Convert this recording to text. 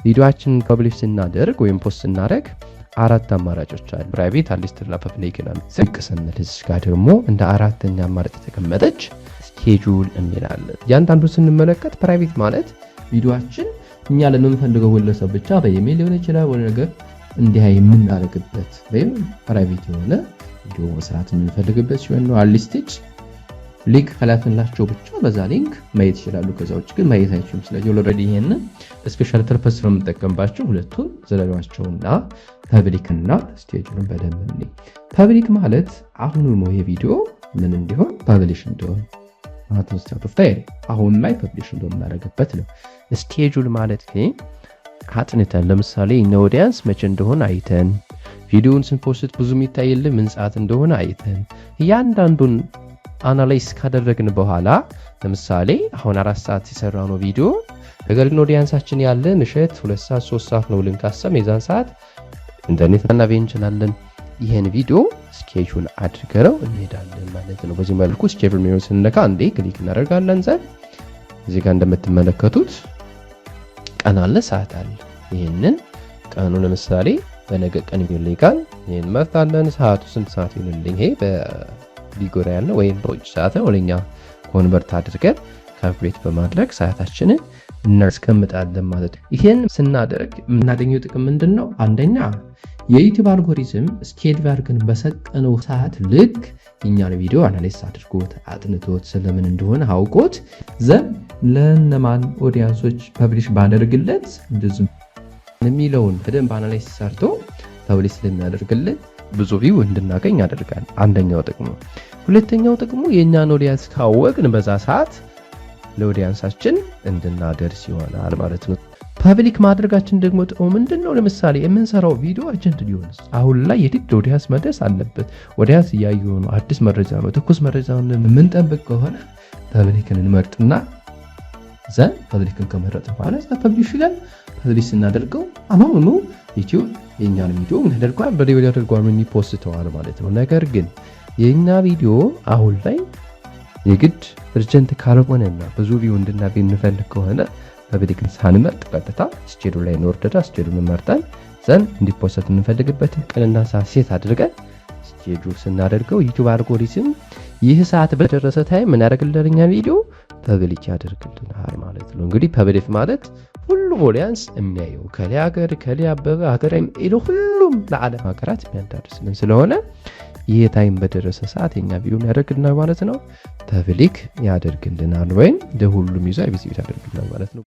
ቪዲዮአችንን ፐብሊሽ ስናደርግ ወይም ፖስት ስናደርግ አራት አማራጮች አሉ። ፕራይቬት፣ አንሊስትድ እና ፐብሊክ ነው። ዝቅ ስንል እዚህ ጋር ደግሞ እንደ አራተኛ አማራጭ የተቀመጠች ስኬጁል እንላለን። እያንዳንዱን ስንመለከት ፕራይቬት ማለት ቪዲዮአችን እኛ ለምንፈልገው ግለሰብ ብቻ በኢሜል ሊሆን ይችላል ወደ ነገር እንዲህ የምናደርግበት ወይም ፕራይቬት የሆነ ቪዲዮ መስራት የምንፈልግበት ሲሆን ነው። አንሊስትድ ሊንክ ከላክንላቸው ብቻ በዛ ሊንክ ማየት ይችላሉ። ከዛ ውጭ ግን ማየት አይችሉም። ስለዚህ ኦልሬዲ ይሄን ስፔሻል ፐርፐስ ነው የምንጠቀምባቸው። ሁለቱን ዘለሏቸውና ፐብሊክ እና ስኬጁልን በደንብ እንይ። ፐብሊክ ማለት አሁን ነው ይሄ ቪዲዮ ምን እንዲሆን ፐብሊሽ እንዲሆን አሁን ላይ ፐብሊሽ እንደምናደርግበት ነው። ስኬጁል ማለት ግን ካጥንተን ለምሳሌ እኛ ኦዲየንስ መቼ እንደሆነ አይተን ቪዲዮውን ስንፖስት ብዙ የሚታይልን ምን ሰዓት እንደሆነ አይተን እያንዳንዱን አናላይዝ ካደረግን በኋላ ለምሳሌ አሁን 4 ሰዓት ሲሰራው ነው ቪዲዮ ነገር ግን ኦዲየንሳችን ያለ ምሽት 2 ሰዓት 3 ሰዓት ነው ልንካሰም የዛን ሰዓት ኢንተርኔት እናገኝ እንችላለን። ይሄን ቪዲዮ ስኬጁል አድርገው እንሄዳለን ማለት ነው። በዚህ መልኩ ስኬጁል ሜኑ ስንነካ አንዴ ክሊክ እናደርጋለን። እዚህ ጋር እንደምትመለከቱት ቀን አለ፣ ሰዓት አለ። ይሄንን ቀኑ ለምሳሌ በነገ ቀን ይልካል። ይሄን መርጣለን። ሰዓቱ ስንት ሰዓት ይሆንልኝ? ይሄ በቢጎራ ያለ ወይም በውጭ ሰዓት ወለኛ ኮንቨርት አድርገን ካልኩሌት በማድረግ ሰዓታችንን እናስቀምጣለን ማለት ነው። ይሄን ስናደርግ የምናገኘው ጥቅም ምንድነው? አንደኛ የዩቲዩብ አልጎሪዝም ስኬጁል አድርገን በሰጠነው ሰዓት ልክ እኛን ቪዲዮ አናላይዝ አድርጎት አጥንቶት ስለምን እንደሆነ አውቆት ለነማን ኦዲየንሶች ፐብሊሽ ባደርግለት እንደዚህ የሚለውን በደንብ አናላይዝ ሰርቶ ፐብሊሽ ስለሚያደርግልን ብዙ ቪው እንድናገኝ ያደርጋል። አንደኛው ጥቅሙ። ሁለተኛው ጥቅሙ የኛን ኦዲየንስ ካወቅን በዛ ሰዓት ለኦዲየንሳችን እንድናደርስ ይሆናል ማለት ነው። ፐብሊክ ማድረጋችን ደግሞ ጥቅሙ ምንድነው? ለምሳሌ የምንሰራው ቪዲዮ አጀንት ሊሆንስ አሁን ላይ የግድ ኦዲየንስ መድረስ አለበት። ኦዲየንስ እያየው ነው፣ አዲስ መረጃ ነው፣ ትኩስ መረጃ ነው የምንጠብቅ ከሆነ ፐብሊክን እንመርጥና ፐብሊክን ከመረጥን በኋላ ፐብሊሽ ይላል። ፐብሊሽ ስናደርገው አሁኑ ዩቲዩብ የኛን ቪዲዮ ምን ያደርጋል? በደብል ያደርጋል፣ ምን ይፖስተዋል ማለት ነው። ነገር ግን የኛ ቪዲዮ አሁን ላይ የግድ እርጀንት ካልሆነና ብዙ ቪው እንድናገኝ እንፈልግ ከሆነ ፐብሊክን ሳንመርጥ ቀጥታ ስኬጁል ላይ እንወርድና ስኬጁልን መርጠን እንዲፖስት የምንፈልግበትን ቀንና ሰዓት ሴት አድርገን ስኬጁል ስናደርገው ዩቲዩብ አልጎሪዝም ይህ ሰዓት በደረሰ ታይም ምን ያደርግልናል? ቪዲዮ ፐብሊክ ያደርግልናል ማለት ነው። እንግዲህ ፐብሊክ ማለት ሁሉም ኦዲየንስ የሚያየው ከሌ ሀገር ከሌ አበበ ሀገራም ሁሉም ለዓለም ሀገራት የሚያዳርስልን ስለሆነ ይህ ታይም በደረሰ ሰዓት የኛ ቪዲዮ ያደርግልናል ማለት ነው። ፐብሊክ ያደርግልናል ወይም ለሁሉም ይዞ ቪዚት ያደርግልናል ማለት ነው።